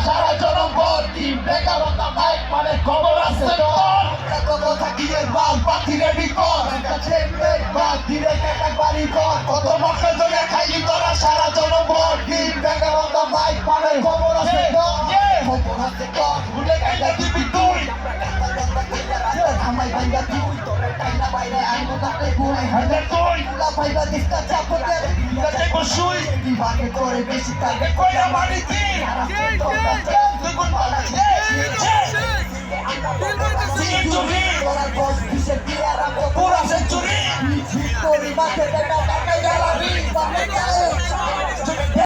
সারা জনগণ টিম বেকারতা ভাই মানে খবর আছে তোর কত থাকিয়ে বাল পাতি রেডি কর কাছে বাল ধীরে কাটা বাড়ি কর কত মক্কা জয়া খাইলি তোরা সারা জনগণ টিম বেকারতা ভাই মানে খবর আছে তোর খবর আছে তোর ভুলে গাইলা দিবি তুই আমায় ভাইয়া তুই তোরে টাইনা বাইরে আইবো তাতে গুই হাতে তুই পুলা ভাইবা দিস্তা চাপতে কাছে বসুই দিবাকে করে বেশি তাকে কইরা মারি দি Century,